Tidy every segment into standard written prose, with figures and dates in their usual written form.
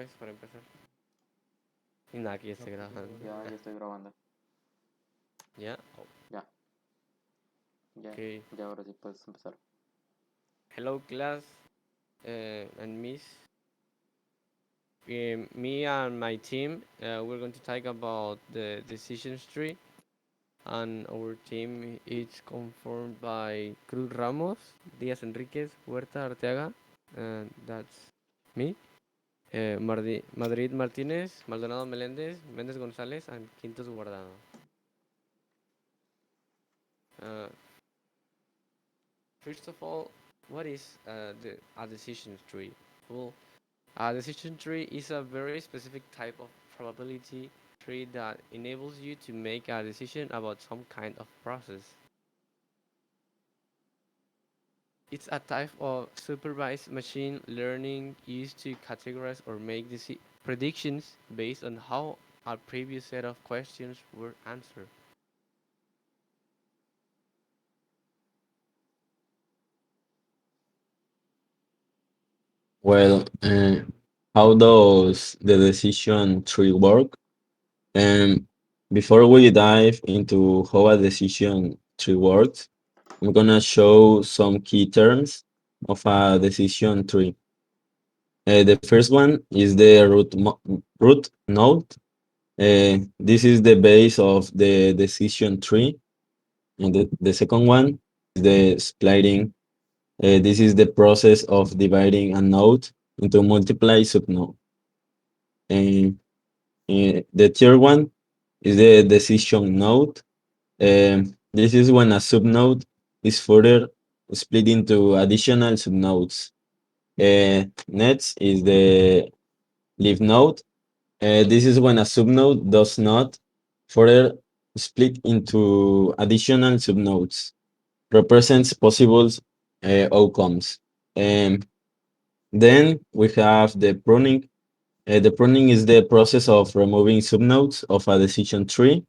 vez para empezar. Y nada, que ya estoy grabando. Ya estoy grabando. ¿Ya? Oh, Ya, ya, ok. ya ahora sí puedes empezar. Hello, class, and miss. Me and my team, we're going to talk about the decisions tree. And our team is conformed by Cruz Ramos, Díaz Enriquez, Huerta Arteaga, and that's me. Madrid Martínez, Maldonado Meléndez, Méndez González, and Quintos Guardado. Uh, First of all, what is a decision tree? Well, a decision tree is a very specific type of probability tree that enables you to make a decision about some kind of process. It's a type of supervised machine learning used to categorize or make predictions based on how a previous set of questions were answered. Well, how does the decision tree work? Um, Before we dive into how a decision tree works, I'm gonna show some key terms of a decision tree. The first one is the root node. This is the base of the decision tree. And the second one is the splitting. This is the process of dividing a node into multiple subnodes. And the third one is the decision node. This is when a subnode is further split into additional subnodes. Next is the leaf node. This is when a subnode does not further split into additional subnodes, represents possible outcomes. Um, then we have the pruning. The pruning is the process of removing subnodes of a decision tree.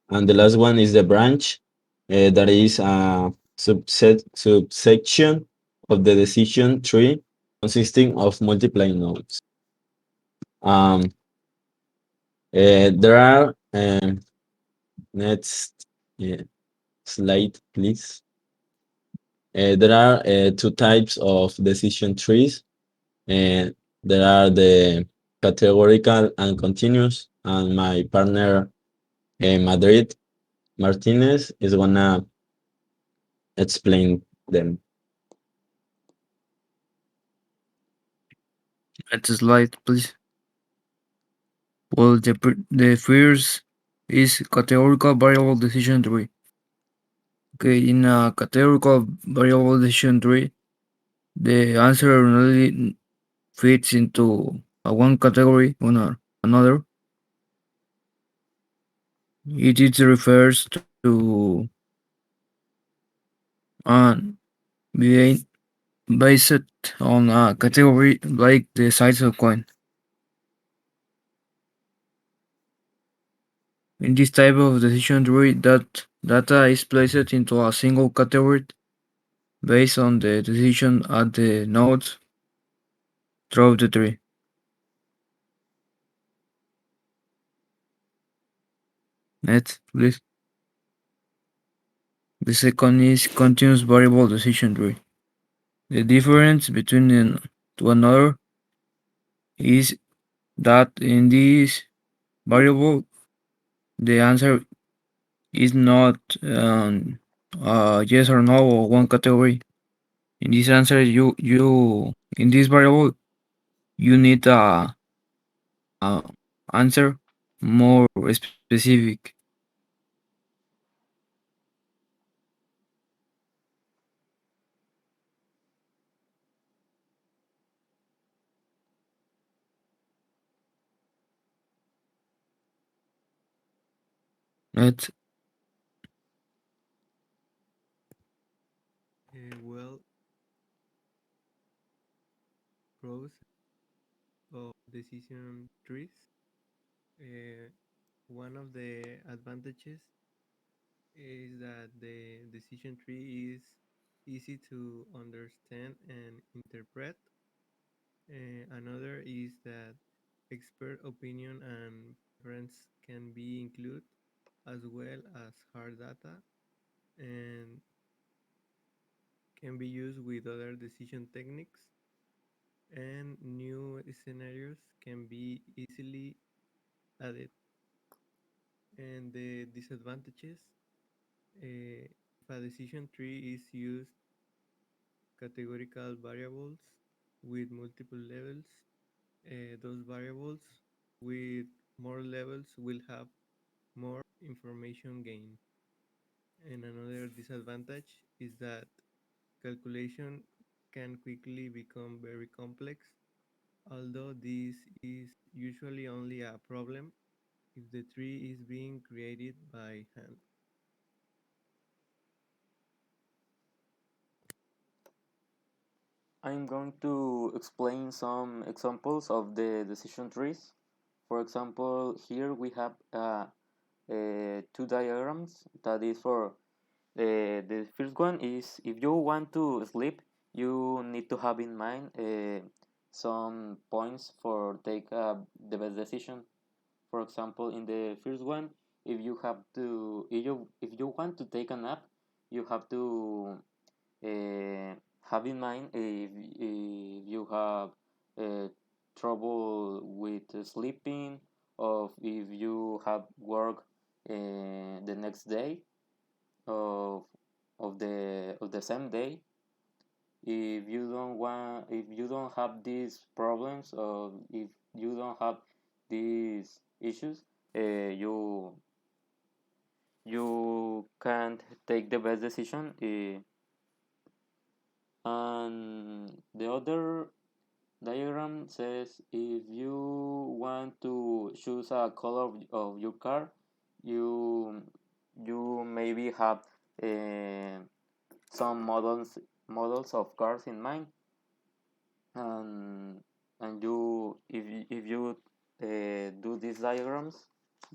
And the last one is the branch, that is a subsection of the decision tree consisting of multiple nodes. Um, there are, next slide, please. There are two types of decision trees. There are the categorical and continuous, and my partner Madrid Martinez is gonna explain them. Next slide, please. Well, the first is categorical variable decision tree. Okay, in a categorical variable decision tree, the answer only fits into a one category or another. It refers to an being based on a category like the size of coin. In this type of decision tree, that data is placed into a single category based on the decision at the nodes throughout the tree. Next, please. The second is continuous variable decision tree. The difference between to another is that in this variable, the answer is not yes or no or one category. In this answer, you in this variable you need a answer more specific. Next, Well, pros of decision trees. Uh, One of the advantages is that the decision tree is easy to understand and interpret. Another is that expert opinion and preference can be included, as well as hard data, and can be used with other decision techniques, and new scenarios can be easily added. And the disadvantages, if a decision tree is used categorical variables with multiple levels, those variables with more levels will have more information gain. And another disadvantage is that calculation can quickly become very complex, although this is usually only a problem if the tree is being created by hand. I'm going to explain some examples of the decision trees. For example, here we have two diagrams that is for the first one is if you want to sleep, you need to have in mind some points for take the best decision. For example, in the first one, if you want to take a nap, you have to have in mind if you have uh, trouble with sleeping, or if you have work the next day of of the same day. If you don't have these problems, or if you don't have these issues, you can't take the best decision. And the other diagram says if you want to choose a color of your car, you you maybe have uh, some models of cars in mind, and if you do these diagrams,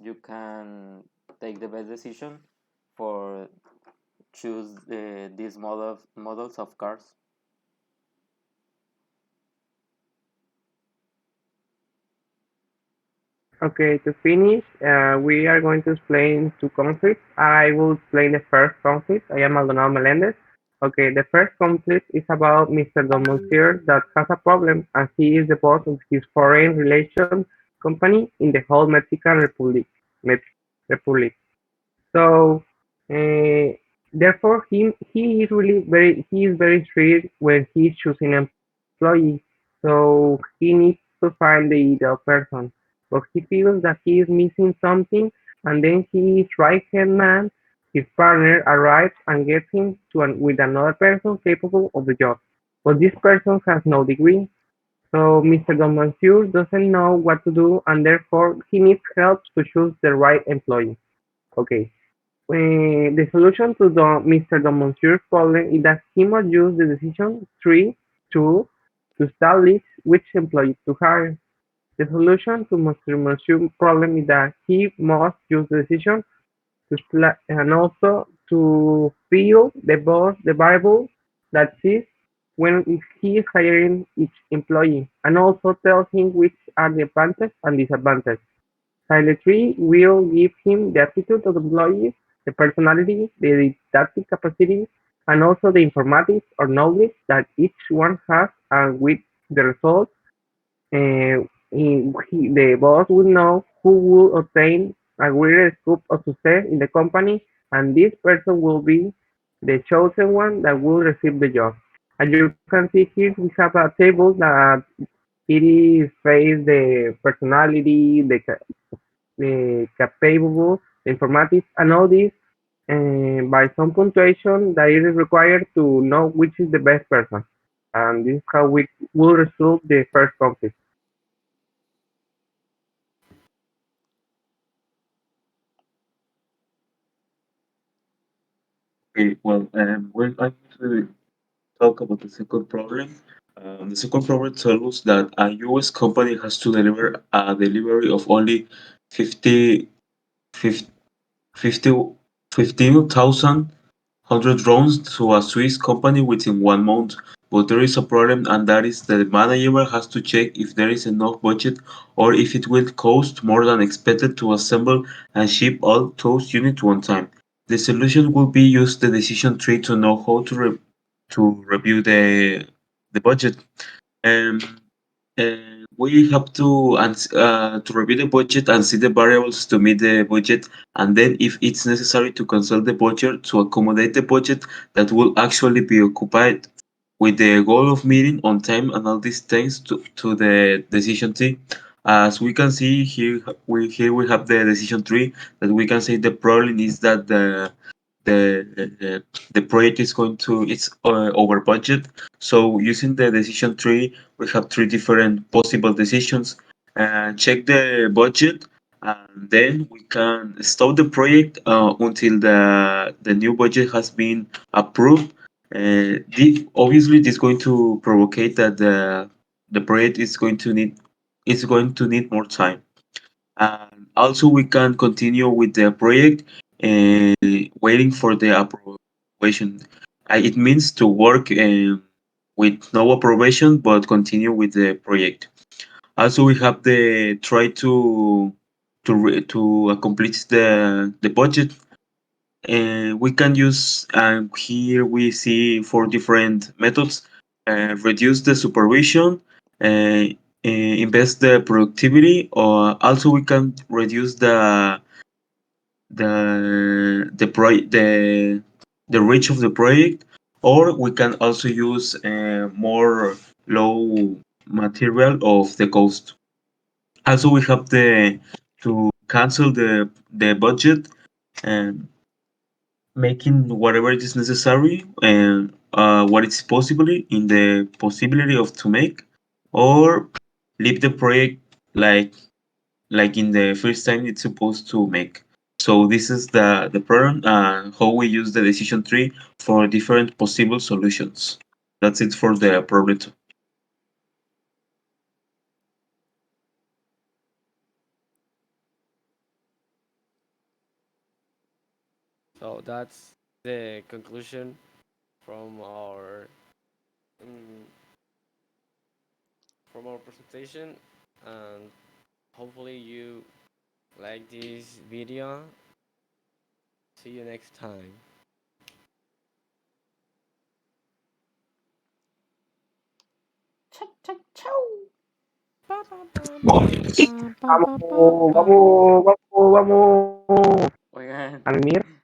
you can take the best decision for choose these models of cars. Okay, to finish, we are going to explain two conflicts. I will explain the first conflict. I am Maldonado Melendez. Okay, the first conflict is about Mr. Don Monsieur that has a problem, and he is the boss of his foreign relations company in the whole Mexican Republic. Republic. So, uh, therefore, he is very strict when he's choosing employees. So he needs to find the ideal person. But he feels that he is missing something, and then his right-hand man, his partner, arrives and gets him with another person capable of the job. But this person has no degree, so Mr. Don Monsieur doesn't know what to do, and therefore he needs help to choose the right employee. Okay. The solution to Mr. Monsure's problem is that he must use the decision tree tool to establish which employee to hire. The solution to Mr. Monsure's problem is that he must use the decision and also to fill the variable that sees when he is hiring each employee, and also tell him which are the advantages and disadvantages. Silentry will give him the attitude of the employees, the personality, the didactic capacity, and also the informatics or knowledge that each one has, and with the result, the boss will know who will obtain a greater scope of success in the company, and this person will be the chosen one that will receive the job. As you can see here, we have a table that it is face the personality, the capable, the informatics, and all this by some punctuation that it is required to know which is the best person. And this is how we will resolve the first conflict. Okay, well, I'm going to talk about the second problem. The second problem tells us that a US company has to deliver a delivery of only 50, 50, 15,000 drones to a Swiss company within 1 month, but there is a problem, and that is that the manager has to check if there is enough budget or if it will cost more than expected to assemble and ship all those units one time. The solution will be use the decision tree to know how to review the budget. Um, we have to review the budget and see the variables to meet the budget, and then if it's necessary to cancel the budget to accommodate the budget that will actually be occupied with the goal of meeting on time and all these things to the decision tree. As we can see here we have the decision tree that we can say the problem is that the project is going to it's over budget. So using the decision tree, we have three different possible decisions. Check the budget, and then we can stop the project until the new budget has been approved. Obviously, this is going to provocate that the project is going to need more time. And also, we can continue with the project waiting for the approbation. It means to work with no approbation but continue with the project. Also, we have the try to accomplish the budget. We can use here we see four different methods: reduce the supervision, invest the productivity, or also we can reduce the reach of the project, or we can also use more low material of the cost. Also, we have the to cancel the budget and making whatever it is necessary and what is possible in the possibility of to make, or leave the project like like in the first time it's supposed to make. So this is the problem and how we use the decision tree for different possible solutions. That's it for the problem. So that's the conclusion from our um, presentation, and hopefully you like this video. See you next time. Vamos, vamos, vamos, vamos. Oigan, Almir.